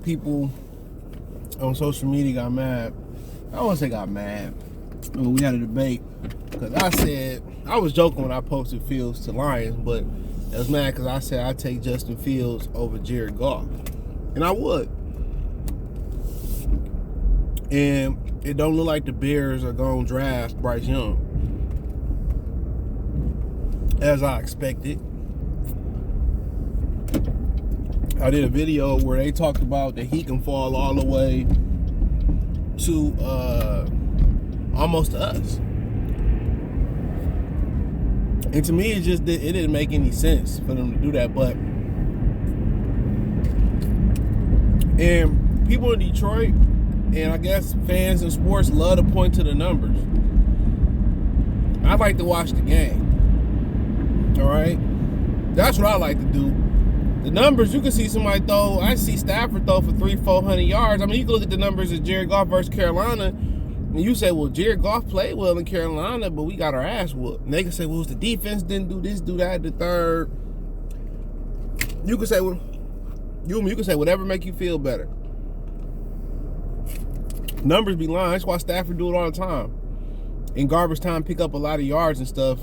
people on social media got mad. I don't want to say got mad. We had a debate because I said, I was joking when I posted Fields to Lions, but I was mad because I said I'd take Justin Fields over Jared Goff. And I would. And it don't look like the Bears are going to draft Bryce Young as I expected. I did a video where they talked about that he can fall all the way to almost to us. And to me, it didn't make any sense for them to do that. But and people in Detroit, and I guess fans in sports, love to point to the numbers. I like to watch the game. All right, that's what I like to do. The numbers, you can see somebody throw. I see Stafford throw for 300-400 yards. I mean, you can look at the numbers of Jared Goff versus Carolina, and you say, well, Jared Goff played well in Carolina, but we got our ass whooped. And they can say, well, the defense didn't do this, do that, the third. You can say, well, you can say whatever make you feel better. Numbers be lying. That's why Stafford do it all the time. In garbage time, pick up a lot of yards and stuff,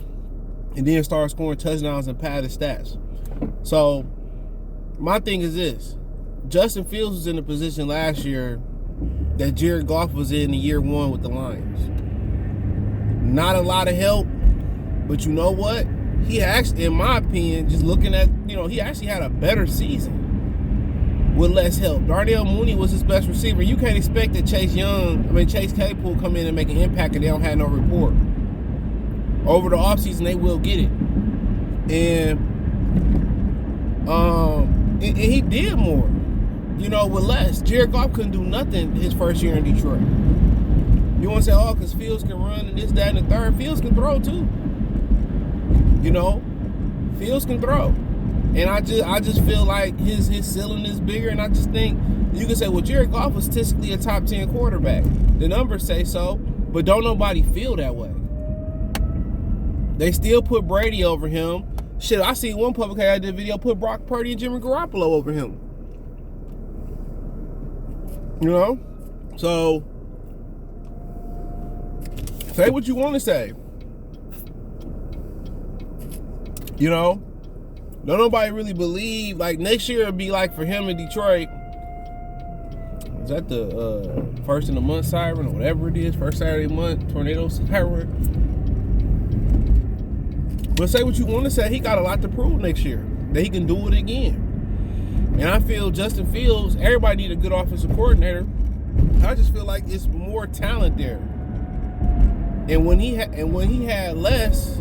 and then start scoring touchdowns and pad his stats. So my thing is this. Justin Fields was in the position last year that Jared Goff was in year one with the Lions. Not a lot of help, but you know what? He actually, in my opinion, just looking at, he actually had a better season with less help. Darnell Mooney was his best receiver. You can't expect that Chase Claypool come in and make an impact and they don't have no report. Over the offseason, they will get it. And he did more, with less. Jared Goff couldn't do nothing his first year in Detroit. You want to say, oh, because Fields can run and this, that, and the third. Fields can throw too. Fields can throw. And I just feel like his ceiling is bigger, and I just think you can say, well, Jared Goff was statistically a top 10 quarterback. The numbers say so, but don't nobody feel that way. They still put Brady over him. Shit, I seen one publication I did a video put Brock Purdy and Jimmy Garoppolo over him. So say what you want to say. Don't nobody really believe, like, next year it'll be like for him in Detroit. Is that the first in the month siren or whatever it is? First Saturday of the month, tornado siren. But say what you want to say, he got a lot to prove next year. That he can do it again. And I feel Justin Fields, everybody need a good offensive coordinator. I just feel like it's more talent there. And when he had less,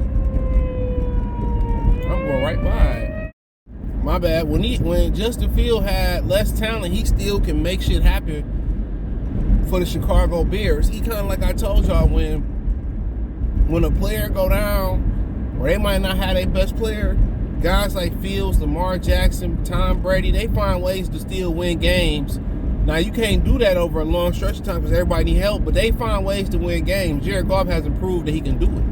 I'm going right by it. My bad. When Justin Fields had less talent, he still can make shit happen for the Chicago Bears. He kind of, like I told y'all, when a player go down, or they might not have their best player, guys like Fields, Lamar Jackson, Tom Brady, they find ways to still win games. Now, you can't do that over a long stretch of time because everybody need help, but they find ways to win games. Jared Goff hasn't proved that he can do it.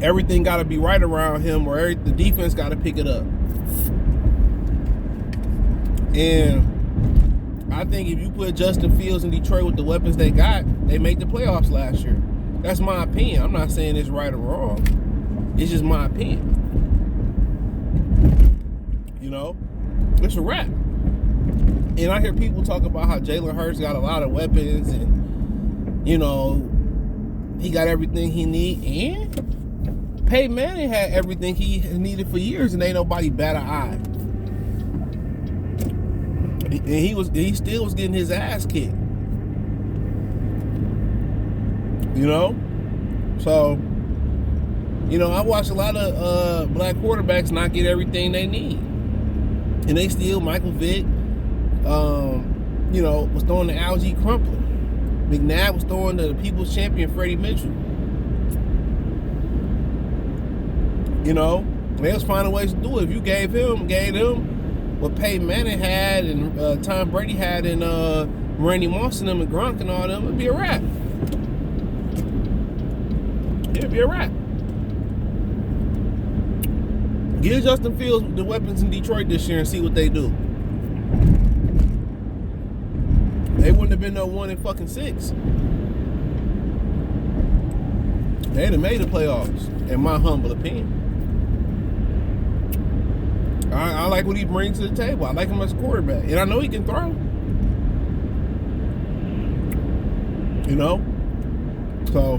Everything got to be right around him, or the defense got to pick it up. And I think if you put Justin Fields in Detroit with the weapons they got, they make the playoffs last year. That's my opinion. I'm not saying it's right or wrong. It's just my opinion. It's a wrap. And I hear people talk about how Jalen Hurts got a lot of weapons and, he got everything he need. And Peyton Manning had everything he needed for years, and ain't nobody bat an eye. And he still was getting his ass kicked. So, I watch a lot of black quarterbacks not get everything they need. And they still, Michael Vick, was throwing the Algie Crumpler. McNabb was throwing the People's Champion, Freddie Mitchell. They was finding ways to do it. If you gave him what Peyton Manning had and Tom Brady had and Randy Moss and them and Gronk and all them, it'd be a wrap. It'd be a wrap. Give Justin Fields the weapons in Detroit this year and see what they do. They wouldn't have been no 1-6. They'd have made the playoffs, in my humble opinion. I like what he brings to the table. I like him as a quarterback. And I know he can throw. You know? So,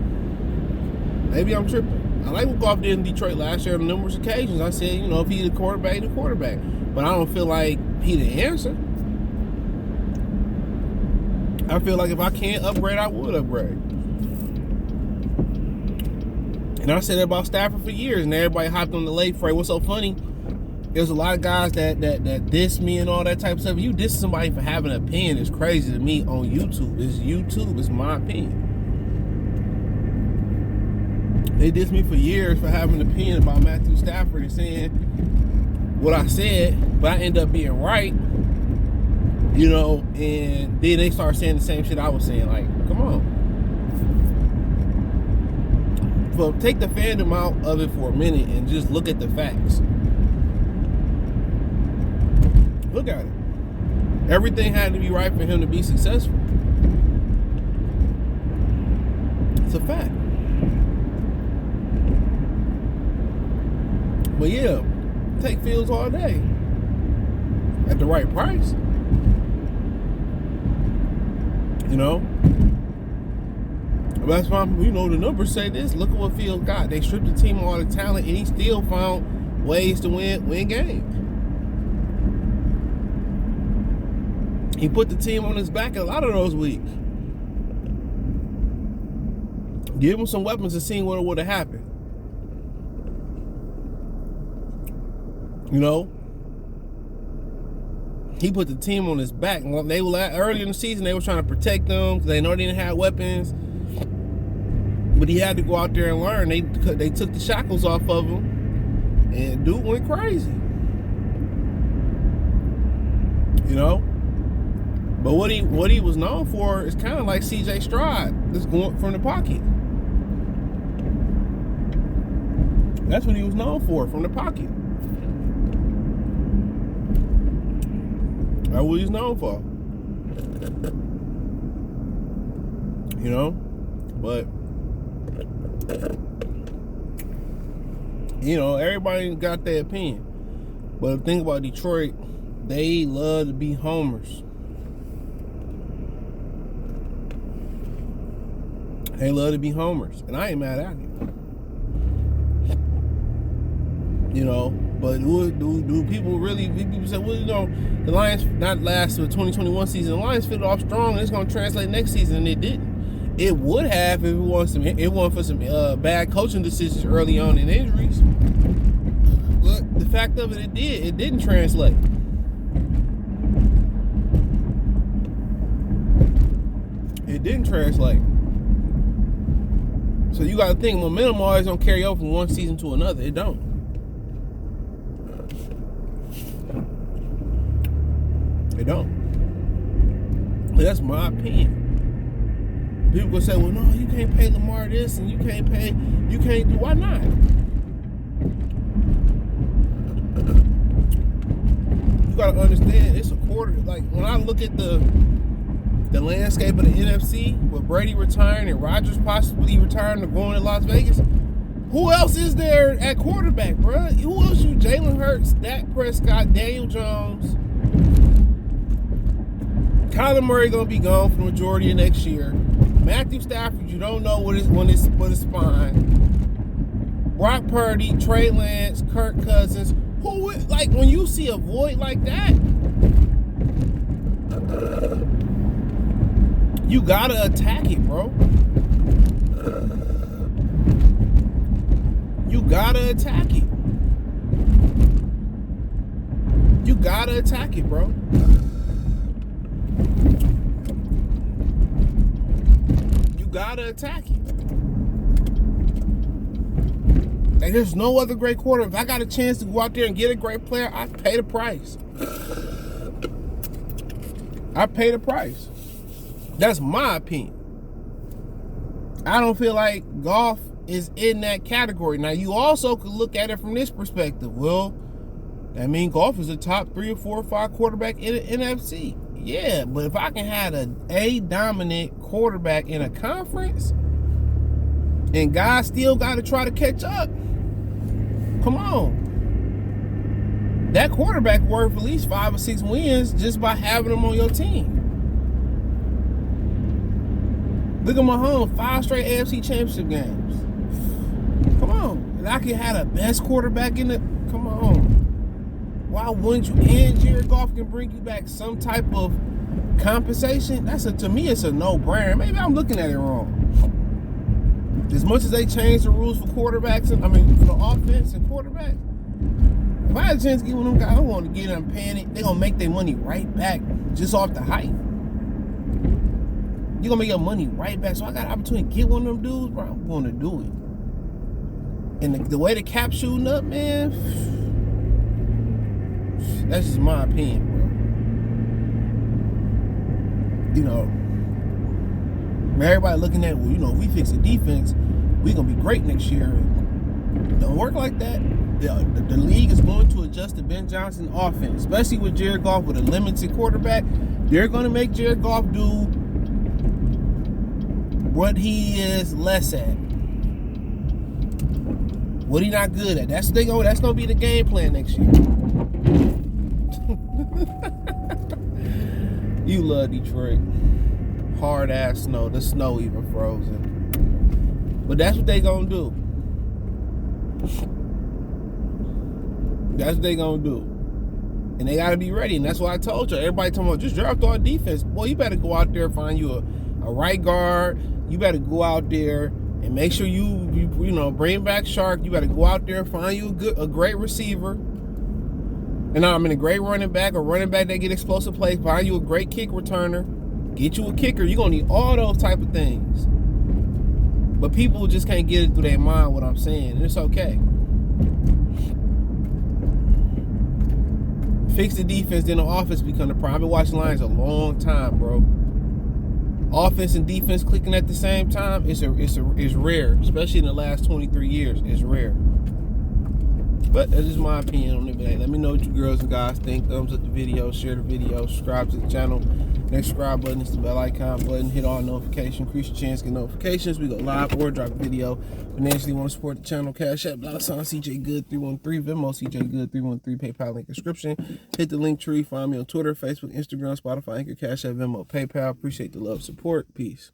maybe I'm tripping. I like what Goff did in Detroit last year on numerous occasions. I said, you know, if he's the quarterback, he's the quarterback. But I don't feel like he the answer. I feel like if I can't upgrade, I would upgrade. And I said that about Stafford for years, and everybody hopped on the late freight. What's so funny? There's a lot of guys that diss me and all that type of stuff. You diss somebody for having an opinion is crazy to me on YouTube. It's YouTube. It's my opinion. They dissed me for years for having an opinion about Matthew Stafford and saying what I said, but I end up being right. You know, and then they start saying the same shit I was saying. Like, come on. But take the fandom out of it for a minute and just look at the facts. Look at it. Everything had to be right for him to be successful. It's a fact. But yeah, take Fields all day. At the right price. You know? That's why, you know, the numbers say this. Look at what Fields got. They stripped the team of all the talent, and he still found ways to win games. He put the team on his back in a lot of those weeks. Give him some weapons and see what would have happened. You know? He put the team on his back. They were early in the season, they were trying to protect them because they know they didn't have weapons. But he had to go out there and learn. They took the shackles off of him, and dude went crazy. You know? But what he was known for is kind of like C.J. Stroud, just going from the pocket. That's what he was known for, from the pocket. That's what he's known for. You know? But, you know, everybody got their opinion. But the thing about Detroit, they love to be homers. They love to be homers. And I ain't mad at it. You know, but do people really, people say, well, you know, the Lions not last to the 2021 season. The Lions fit off strong and it's going to translate next season, and it didn't. It would have if it wasn't for some bad coaching decisions early on and injuries. But the fact of it didn't translate. It didn't translate. So you got to think, momentum always don't carry over from one season to another. It don't. It don't. But that's my opinion. People will say, well, no, you can't pay Lamar this and you can't do. Why not? You got to understand, it's a quarter. Like, when I look at the landscape of the NFC, with Brady retiring and Rodgers possibly retiring or going to Las Vegas, who else is there at quarterback, bro? Who else you? Jalen Hurts, Dak Prescott, Daniel Jones. Kyler Murray gonna be gone for the majority of next year. Matthew Stafford, you don't know what his spine. Brock Purdy, Trey Lance, Kirk Cousins. Who would, like, when you see a void like that, you gotta attack it, bro. You gotta attack it. You gotta attack it, bro. You gotta attack it. And there's no other great quarter. If I got a chance to go out there and get a great player, I pay the price. I pay the price. That's my opinion. I don't feel like Goff is in that category. Now, you also could look at it from this perspective. Well, that means Goff is a top 3 or 4 or 5 quarterback in the NFC. Yeah, but if I can have a dominant quarterback in a conference, and guys still got to try to catch up, come on. That quarterback worth at least 5 or 6 wins just by having them on your team. Look at Mahomes, 5 straight AFC Championship games. Come on. And I can have the best quarterback in the... Come on. Why wouldn't you? And Jared Goff can bring you back some type of compensation. To me, it's a no-brainer. Maybe I'm looking at it wrong. As much as they change the rules for quarterbacks, for the offense and quarterbacks, if I had a chance to get one of them guys, I want to get them paying it. They're going to make their money right back just off the hype. You're going to make your money right back. So I got an opportunity to get one of them dudes, bro. I'm going to do it. And the way the cap's shooting up, man, that's just my opinion, bro. Everybody looking at, well, if we fix the defense, we're going to be great next year. Don't work like that. The league is going to adjust to Ben Johnson offense, especially with Jared Goff with a limited quarterback. They're going to make Jared Goff do what he is less at. What he not good at. That's going to be the game plan next year. You love Detroit. Hard ass snow. The snow even frozen. But that's what they gonna do. That's what they gonna do. And they gotta be ready. And that's what I told you. Everybody talking about just draft our defense. Boy, you better go out there and find you a right guard. You better go out there and make sure you bring back Shark. You better go out there and find you a great receiver. And a great running back, or running back that get explosive plays. Find you a great kick returner. Get you a kicker. You're going to need all those type of things. But people just can't get it through their mind what I'm saying. And it's okay. Fix the defense, then the offense become the problem. I've been watching Lions a long time, bro. Offense and defense clicking at the same time, it's rare. Especially in the last 23 years. It's rare. But that's just my opinion on it. But hey, let me know what you girls and guys think. Thumbs up the video, share the video, subscribe to the channel. Next subscribe button is the bell icon button. Hit all notifications, increase your chance to get notifications. We go live or drop a video. Financially want to support the channel, Cash App, $CJ Good 313, Venmo CJ Good 313, PayPal link description. Hit the link tree. Find me on Twitter, Facebook, Instagram, Spotify, Anchor, Cash App, Venmo, PayPal. Appreciate the love, support. Peace.